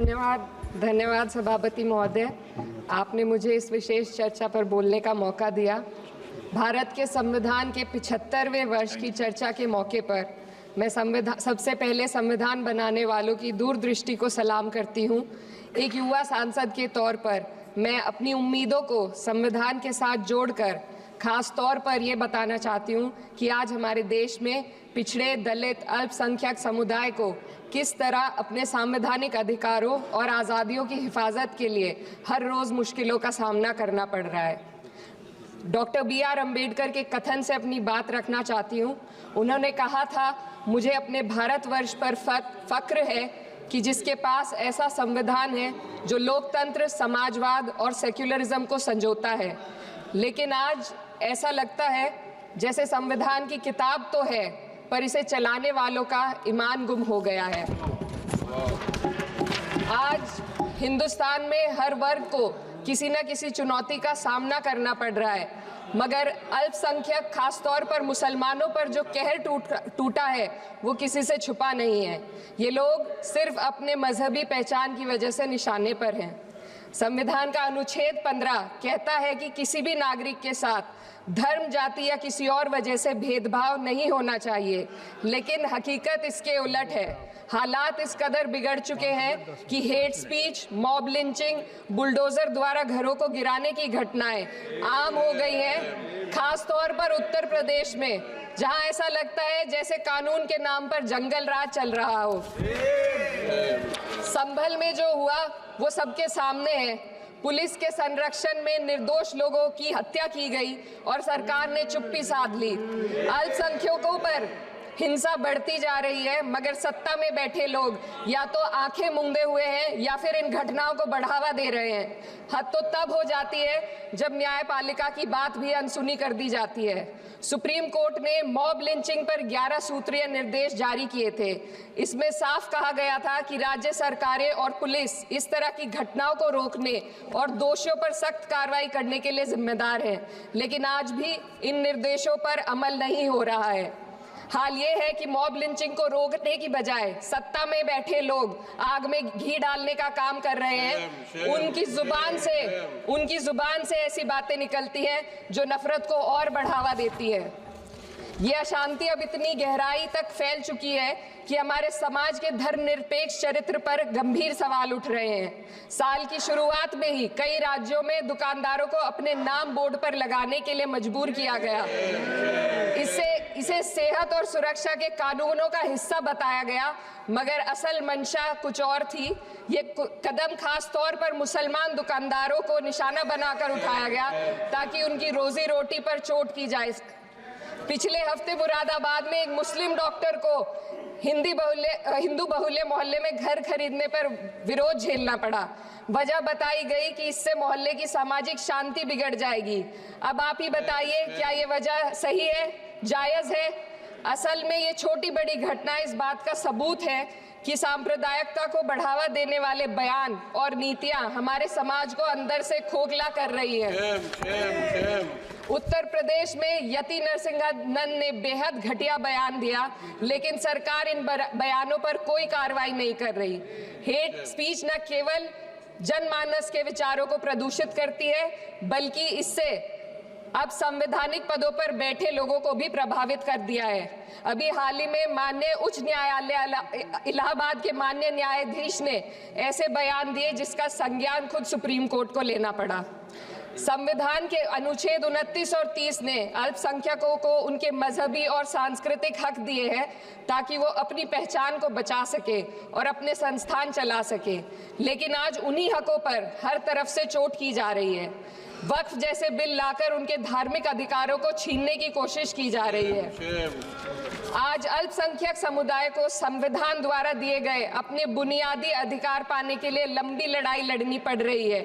धन्यवाद सभापति महोदय, आपने मुझे इस विशेष चर्चा पर बोलने का मौका दिया। भारत के संविधान के 75वें वर्ष की चर्चा के मौके पर मैं सबसे पहले संविधान बनाने वालों की दूरदृष्टि को सलाम करती हूँ। एक युवा सांसद के तौर पर मैं अपनी उम्मीदों को संविधान के साथ जोड़कर खास तौर पर ये बताना चाहती हूँ कि आज हमारे देश में पिछड़े, दलित, अल्पसंख्यक समुदाय को किस तरह अपने संवैधानिक अधिकारों और आज़ादियों की हिफाजत के लिए हर रोज़ मुश्किलों का सामना करना पड़ रहा है। Doctor B.R. अम्बेडकर के कथन से अपनी बात रखना चाहती हूँ। उन्होंने कहा था, मुझे अपने भारतवर्ष पर फक्र है कि जिसके पास ऐसा संविधान है जो लोकतंत्र, समाजवाद और सेक्युलरिज्म को संजोता है। लेकिन आज ऐसा लगता है जैसे संविधान की किताब तो है पर इसे चलाने वालों का ईमान गुम हो गया है। आज हिंदुस्तान में हर वर्ग को किसी न किसी चुनौती का सामना करना पड़ रहा है, मगर अल्पसंख्यक खासतौर पर मुसलमानों पर जो कहर टूटा है वो किसी से छुपा नहीं है। ये लोग सिर्फ अपने मजहबी पहचान की वजह से निशाने पर हैं। संविधान का अनुच्छेद 15 कहता है कि किसी भी नागरिक के साथ धर्म, जाति या किसी और वजह से भेदभाव नहीं होना चाहिए, लेकिन हकीकत इसके उलट है। हालात इस कदर बिगड़ चुके हैं कि hate speech, mob lynching, bulldozer द्वारा घरों को गिराने की घटनाएं आम हो गई हैं, खास तौर पर उत्तर प्रदेश में, जहां ऐसा लगता है जैसे कानून के नाम पर जंगल राज चल रहा हो। संभल में जो हुआ वो सबके सामने है। पुलिस के संरक्षण में निर्दोष लोगों की हत्या की गई और सरकार ने चुप्पी साध ली। अल्पसंख्यकों पर हिंसा बढ़ती जा रही है, मगर सत्ता में बैठे लोग या तो आंखें मूंदे हुए हैं या फिर इन घटनाओं को बढ़ावा दे रहे हैं। हद तो तब हो जाती है जब न्यायपालिका की बात भी अनसुनी कर दी जाती है। सुप्रीम कोर्ट ने मॉब लिंचिंग पर 11 सूत्रीय निर्देश जारी किए थे। इसमें साफ कहा गया था कि राज्य सरकारें और पुलिस इस तरह की घटनाओं को रोकने और दोषियों पर सख्त कार्रवाई करने के लिए जिम्मेदार हैं, लेकिन आज भी इन निर्देशों पर अमल नहीं हो रहा है। हाल ये है कि मॉब लिंचिंग को रोकने की बजाय सत्ता में बैठे लोग आग में घी डालने का काम कर रहे हैं। उनकी जुबान से ऐसी बातें निकलती हैं जो नफरत को और बढ़ावा देती है। ये अशांति अब इतनी गहराई तक फैल चुकी है कि हमारे समाज के धर्मनिरपेक्ष चरित्र पर गंभीर सवाल उठ रहे हैं। साल की शुरुआत में ही कई राज्यों में दुकानदारों को अपने नाम बोर्ड पर लगाने के लिए मजबूर किया गया। इसे सेहत और सुरक्षा के कानूनों का हिस्सा बताया गया, मगर असल मंशा कुछ और थी। ये कदम खास तौर पर मुसलमान दुकानदारों को निशाना बनाकर उठाया गया ताकि उनकी रोजी रोटी पर चोट की जाए। पिछले हफ्ते मुरादाबाद में एक मुस्लिम डॉक्टर को हिंदू बहुल्य मोहल्ले में घर खरीदने पर विरोध झेलना पड़ा। वजह बताई गई कि इससे मोहल्ले की सामाजिक शांति बिगड़ जाएगी। अब आप ही बताइए, क्या ये वजह सही है, जायज है? असल में ये छोटी बड़ी घटनाएं इस बात का सबूत है कि सांप्रदायिकता को बढ़ावा देने वाले बयान और नीतियां हमारे समाज को अंदर से खोखला कर रही है। उत्तर प्रदेश में यति नरसिंहन ने बेहद घटिया बयान दिया, लेकिन सरकार इन बयानों पर कोई कार्रवाई नहीं कर रही। हेट स्पीच न केवल जनमानस के विचारों को प्रदूषित करती है, बल्कि इससे अब संवैधानिक पदों पर बैठे लोगों को भी प्रभावित कर दिया है। अभी हाल ही में माननीय उच्च न्यायालय इलाहाबाद के माननीय न्यायाधीश ने ऐसे बयान दिए जिसका संज्ञान खुद सुप्रीम कोर्ट को लेना पड़ा। संविधान के अनुच्छेद 29 और 30 ने अल्पसंख्यकों को उनके मजहबी और सांस्कृतिक हक दिए हैं ताकि वो अपनी पहचान को बचा सके और अपने संस्थान चला सके, लेकिन आज उन्हीं हकों पर हर तरफ से चोट की जा रही है। वक्फ जैसे बिल लाकर उनके धार्मिक अधिकारों को छीनने की कोशिश की जा रही है। आज अल्पसंख्यक समुदाय को संविधान द्वारा दिए गए अपने बुनियादी अधिकार पाने के लिए लंबी लड़ाई लड़नी पड़ रही है।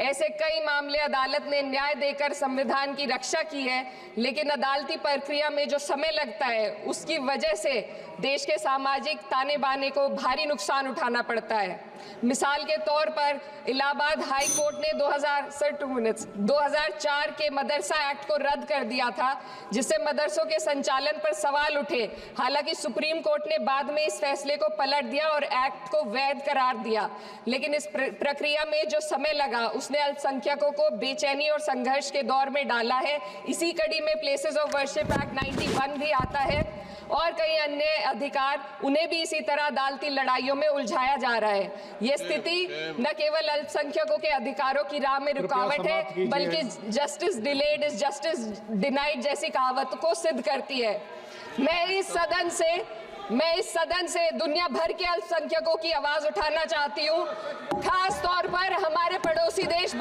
ऐसे कई मामले अदालत ने न्याय देकर संविधान की रक्षा की है, लेकिन अदालती प्रक्रिया में जो समय लगता है उसकी वजह से देश के सामाजिक ताने बाने को भारी नुकसान उठाना पड़ता है। मिसाल के तौर पर इलाहाबाद हाई कोर्ट ने 2004 के मदरसा एक्ट को रद्द कर दिया था, जिससे मदरसों के संचालन पर सवाल उठे। हालांकि सुप्रीम कोर्ट ने बाद में इस फैसले को पलट दिया और एक्ट को वैध करार दिया, लेकिन इस प्रक्रिया में जो समय लगा उसने अल्पसंख्यकों को बेचैनी और संघर्ष के दौर में डाला है। इसी कड़ी में प्लेसेस ऑफ वर्शिप एक्ट 91 भी आता है और कई अन्य अधिकार, उन्हें भी इसी तरह अदालती लड़ाइयों में उलझाया जा रहा है। ये स्थिति न केवल अल्पसंख्यकों के अधिकारों की राह में रुकावट है, बल्कि justice delayed is justice denied जैसी कहावत को सिद्ध करती है। मैं इस सदन से दुनिया भर के अल्पसंख्यकों की आवाज उठाना चाहती हूँ, खास तौर पर हमारे पड़ोसी देश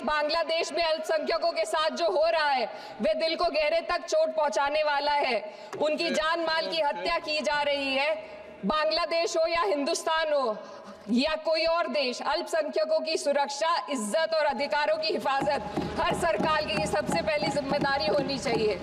बांग्लादेश में अल्पसंख्यकों के साथ जो हो रहा है वे दिल को गहरे तक चोट पहुंचाने वाला है। उनकी जान माल की हत्या की जा रही है। बांग्लादेश हो या हिंदुस्तान हो या कोई और देश, अल्पसंख्यकों की सुरक्षा, इज्जत और अधिकारों की हिफाजत हर सरकार की सबसे पहली जिम्मेदारी होनी चाहिए।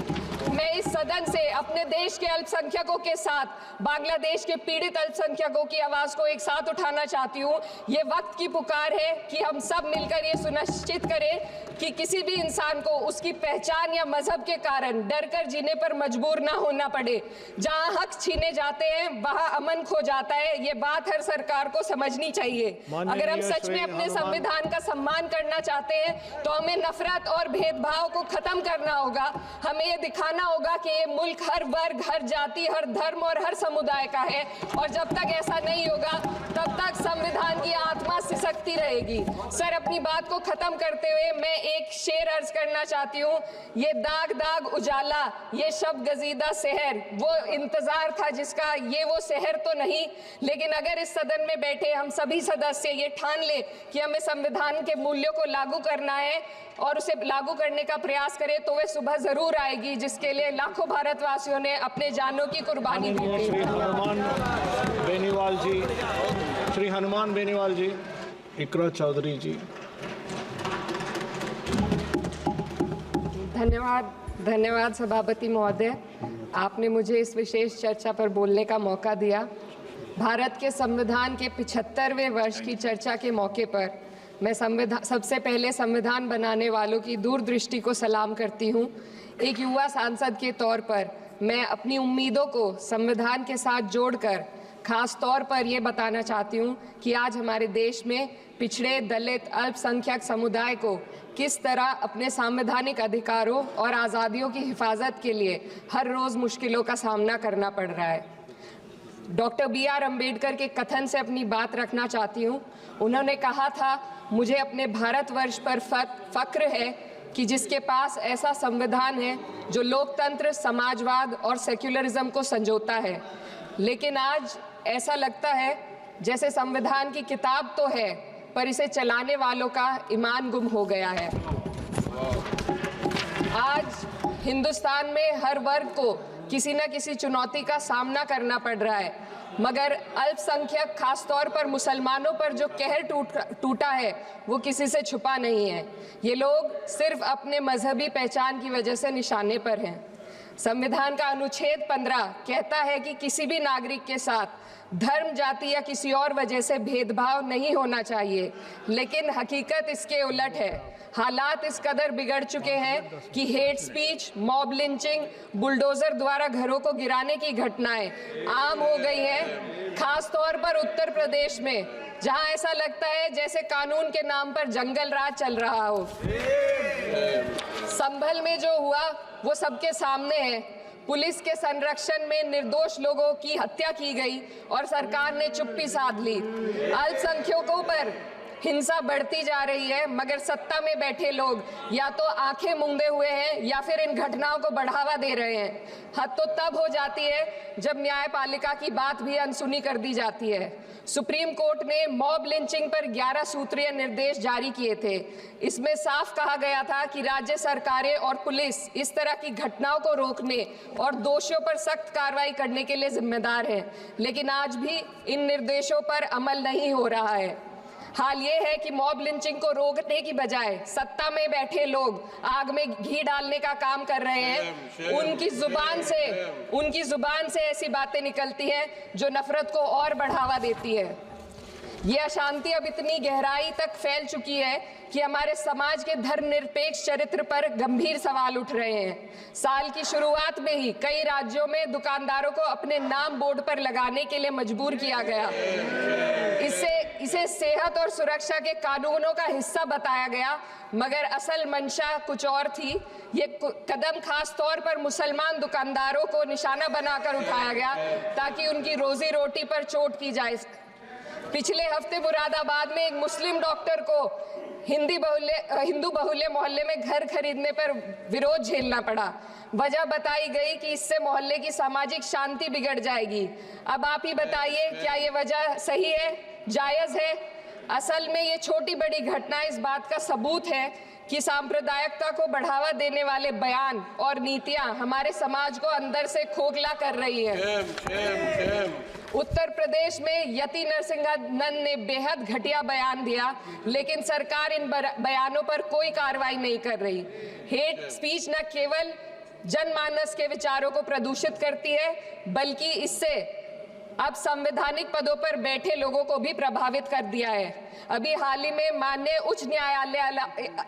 मैं इस सदन से अपने देश के अल्पसंख्यकों के साथ बांग्लादेश के पीड़ित अल्पसंख्यकों की आवाज को एक साथ उठाना चाहती हूँ। ये वक्त की पुकार है कि हम सब मिलकर ये सुनिश्चित करें कि किसी भी इंसान को उसकी पहचान या मजहब के कारण डरकर जीने पर मजबूर ना होना पड़े। जहाँ हक छीने जाते हैं वहाँ अमन खो जाता है। ये बात हर सरकार को समझनी चाहिए। अगर हम सच में अपने संविधान का सम्मान करना चाहते हैं तो हमें नफरत और भेदभाव को खत्म करना होगा। हमें ये दिखाना होगा कि ये मुल्क हर वर्ग, हर जाति, हर धर्म और हर समुदाय का है, और जब तक ऐसा नहीं होगा तब तक संविधान की आत्मा सिसकती रहेगी। सर, अपनी बात को खत्म करते हुए मैं एक शेर अर्ज करना चाहती हूँ। ये दाग दाग उजाला, ये शब गजीदा शहर, वो इंतजार था जिसका ये वो शहर तो नहीं। लेकिन अगर इस सदन में बैठे हम सभी सदस्य ये ठान ले कि हमें संविधान के मूल्यों को लागू करना है और उसे लागू करने का प्रयास करें, तो वे सुबह जरूर आएगी जिसके लिए लाखों भारतवासियों ने अपने जानों की कुर्बानी दी थी। श्री हनुमान बेनीवाल जी, इकरा चौधरी जी। धन्यवाद सभापति महोदय, आपने मुझे इस विशेष चर्चा पर बोलने का मौका दिया। भारत के संविधान के 75वें वर्ष की चर्चा के मौके पर मैं सबसे पहले संविधान बनाने वालों की दूरदृष्टि को सलाम करती हूँ। एक युवा सांसद के तौर पर मैं अपनी उम्मीदों को संविधान के साथ जोड़कर खास तौर पर ये बताना चाहती हूँ कि आज हमारे देश में पिछड़े, दलित, अल्पसंख्यक समुदाय को किस तरह अपने संवैधानिक अधिकारों और आज़ादियों की हिफाजत के लिए हर रोज़ मुश्किलों का सामना करना पड़ रहा है। Doctor B.R. अम्बेडकर के कथन से अपनी बात रखना चाहती हूँ। उन्होंने कहा था, मुझे अपने भारतवर्ष पर फक्र है कि जिसके पास ऐसा संविधान है जो लोकतंत्र, समाजवाद और सेक्युलरिज्म को संजोता है। लेकिन आज ऐसा लगता है जैसे संविधान की किताब तो है पर इसे चलाने वालों का ईमान गुम हो गया है। आज हिंदुस्तान में हर वर्ग को किसी न किसी चुनौती का सामना करना पड़ रहा है, मगर अल्पसंख्यक, खासतौर पर मुसलमानों पर जो कहर टूटा है वो किसी से छुपा नहीं है। ये लोग सिर्फ अपने मजहबी पहचान की वजह से निशाने पर हैं। संविधान का अनुच्छेद 15 कहता है कि किसी भी नागरिक के साथ धर्म, जाति या किसी और वजह से भेदभाव नहीं होना चाहिए, लेकिन हकीकत इसके उलट है। हालात इस कदर बिगड़ चुके हैं कि hate speech, mob lynching, bulldozer द्वारा घरों को गिराने की घटनाएं आम हो गई हैं, खास तौर पर उत्तर प्रदेश में, जहां ऐसा लगता है जैसे कानून के नाम पर जंगल राज चल रहा हो। संभल में जो हुआ वो सबके सामने है। पुलिस के संरक्षण में निर्दोष लोगों की हत्या की गई और सरकार ने चुप्पी साध ली। अल्पसंख्यकों पर हिंसा बढ़ती जा रही है, मगर सत्ता में बैठे लोग या तो आंखें मूंदे हुए हैं या फिर इन घटनाओं को बढ़ावा दे रहे हैं। हद तो तब हो जाती है जब न्यायपालिका की बात भी अनसुनी कर दी जाती है। सुप्रीम कोर्ट ने मॉब लिंचिंग पर 11 सूत्रीय निर्देश जारी किए थे। इसमें साफ कहा गया था कि राज्य सरकारें और पुलिस इस तरह की घटनाओं को रोकने और दोषियों पर सख्त कार्रवाई करने के लिए जिम्मेदार हैं, लेकिन आज भी इन निर्देशों पर अमल नहीं हो रहा है। हाल ये है कि मॉब लिंचिंग को रोकने की बजाय सत्ता में बैठे लोग आग में घी डालने का काम कर रहे हैं। उनकी जुबान से ऐसी बातें निकलती हैं जो नफरत को और बढ़ावा देती है। ये अशांति अब इतनी गहराई तक फैल चुकी है कि हमारे समाज के धर्मनिरपेक्ष चरित्र पर गंभीर सवाल उठ रहे हैं। साल की शुरुआत में ही कई राज्यों में दुकानदारों को अपने नाम बोर्ड पर लगाने के लिए मजबूर किया गया। इसे सेहत और सुरक्षा के कानूनों का हिस्सा बताया गया, मगर असल मंशा कुछ और थी। ये कदम खास तौर पर मुसलमान दुकानदारों को निशाना बनाकर उठाया गया ताकि उनकी रोजी रोटी पर चोट की जाए। पिछले हफ्ते मुरादाबाद में एक मुस्लिम डॉक्टर को हिंदू बहुल्य मोहल्ले में घर खरीदने पर विरोध झेलना पड़ा। वजह बताई गई कि इससे मोहल्ले की सामाजिक शांति बिगड़ जाएगी। अब आप ही बताइए, क्या ये वजह सही है, जायज है? असल में ये छोटी बड़ी घटना इस बात का सबूत है कि सांप्रदायिकता को बढ़ावा देने वाले बयान और नीतियां हमारे समाज को अंदर से खोखला कर रही है। उत्तर प्रदेश में यति नरसिंहानंद ने बेहद घटिया बयान दिया, लेकिन सरकार इन बयानों पर कोई कार्रवाई नहीं कर रही। हेट स्पीच न केवल जनमानस के विचारों को प्रदूषित करती है, बल्कि इससे अब संवैधानिक पदों पर बैठे लोगों को भी प्रभावित कर दिया है। अभी हाल ही में माननीय उच्च न्यायालय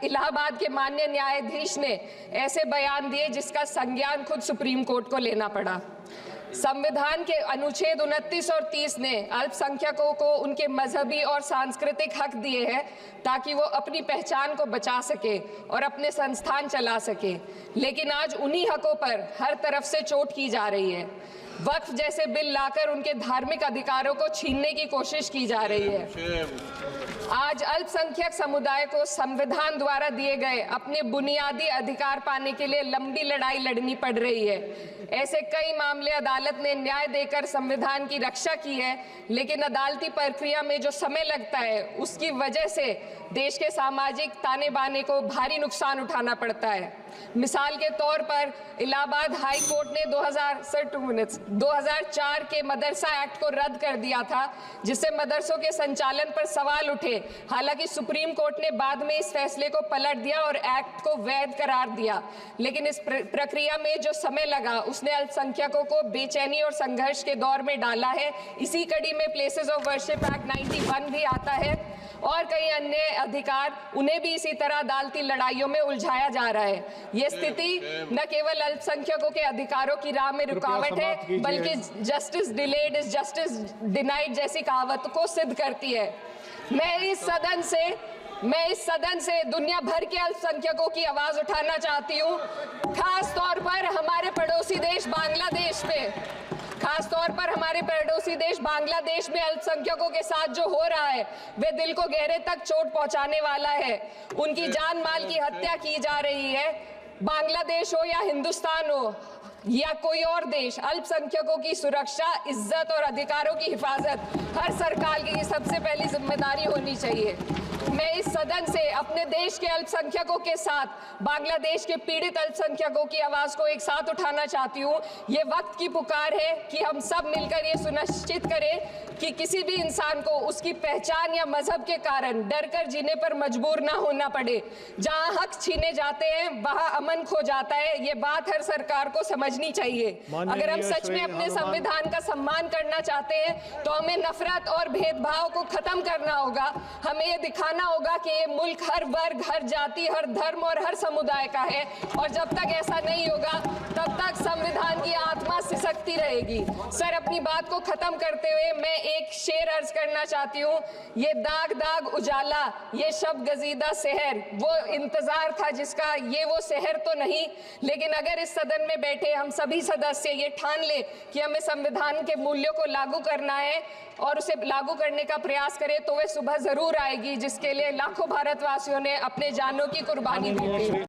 इलाहाबाद के माननीय न्यायाधीश ने ऐसे बयान दिए जिसका संज्ञान खुद सुप्रीम कोर्ट को लेना पड़ा। संविधान के अनुच्छेद 29 और 30 ने अल्पसंख्यकों को उनके मजहबी और सांस्कृतिक हक दिए हैं ताकि वो अपनी पहचान को बचा सके और अपने संस्थान चला सके, लेकिन आज उन्हीं हकों पर हर तरफ से चोट की जा रही है। वक्फ जैसे बिल लाकर उनके धार्मिक अधिकारों को छीनने की कोशिश की जा रही है। आज अल्पसंख्यक समुदाय को संविधान द्वारा दिए गए अपने बुनियादी अधिकार पाने के लिए लंबी लड़ाई लड़नी पड़ रही है। ऐसे कई मामले अदालत ने न्याय देकर संविधान की रक्षा की है, लेकिन अदालती प्रक्रिया में जो समय लगता है उसकी वजह से देश के सामाजिक ताने बाने को भारी नुकसान उठाना पड़ता है। मिसाल के तौर पर इलाहाबाद हाई कोर्ट ने 2004 के मदरसा एक्ट को रद्द कर दिया था, जिससे मदरसों के संचालन पर सवाल उठे। हालांकि सुप्रीम कोर्ट ने बाद में इस फैसले को पलट दिया और एक्ट को वैध करार दिया, लेकिन इस प्रक्रिया में जो समय लगा उसने अल्पसंख्यकों को बेचैनी और संघर्ष के दौर में डाला है। इसी कड़ी में प्लेसेस ऑफ वर्शिप एक्ट 91 भी आता है और कई अन्य अधिकार, उन्हें भी इसी तरह अदालती लड़ाइयों में उलझाया जा रहा है। ये स्थिति न केवल अल्पसंख्यकों के अधिकारों की राह में रुकावट है, बल्कि justice delayed is justice denied जैसी कहावत को सिद्ध करती है। मैं इस सदन से दुनिया भर के अल्पसंख्यकों की आवाज उठाना चाहती हूँ, खास तौर पर हमारे पड़ोसी देश बांग्लादेश में अल्पसंख्यकों के साथ जो हो रहा है वे दिल को गहरे तक चोट पहुंचाने वाला है। उनकी जान माल की हत्या की जा रही है। बांग्लादेश हो या हिंदुस्तान हो या कोई और देश, अल्पसंख्यकों की सुरक्षा, इज्जत और अधिकारों की हिफाजत हर सरकार की सबसे पहली जिम्मेदारी होनी चाहिए। मैं इस सदन से अपने देश के अल्पसंख्यकों के साथ बांग्लादेश के पीड़ित अल्पसंख्यकों की आवाज को एक साथ उठाना चाहती हूँ। ये वक्त की पुकार है कि हम सब मिलकर ये सुनिश्चित करें कि किसी भी इंसान को उसकी पहचान या मजहब के कारण डरकर जीने पर मजबूर ना होना पड़े। जहाँ हक छीने जाते हैं वहाँ अमन खो जाता है। ये बात हर सरकार को समझनी चाहिए। अगर हम सच में अपने संविधान का सम्मान करना चाहते हैं तो हमें नफरत और भेदभाव को खत्म करना होगा। हमें ये दिखाना होगा कि ये मुल्क हर वर्ग, हर जाति, हर धर्म और हर समुदाय का है, और जब तक ऐसा नहीं होगा तब तक संविधान की आत्मा सिसकती रहेगी। सर, अपनी बात को खत्म करते हुए मैं एक शेर अर्ज करना चाहती हूँ। ये दाग दाग उजाला, ये शब गजीदा शहर, वो इंतजार था जिसका ये वो शहर तो नहीं। लेकिन अगर इस सदन में बैठे हम सभी सदस्य ये ठान ले कि हमें संविधान के मूल्यों को लागू करना है और उसे लागू करने का प्रयास करें, तो वह सुबह जरूर आएगी जिसके लिए लाखों भारतवासियों ने अपने जानों की कुर्बानी दी थी।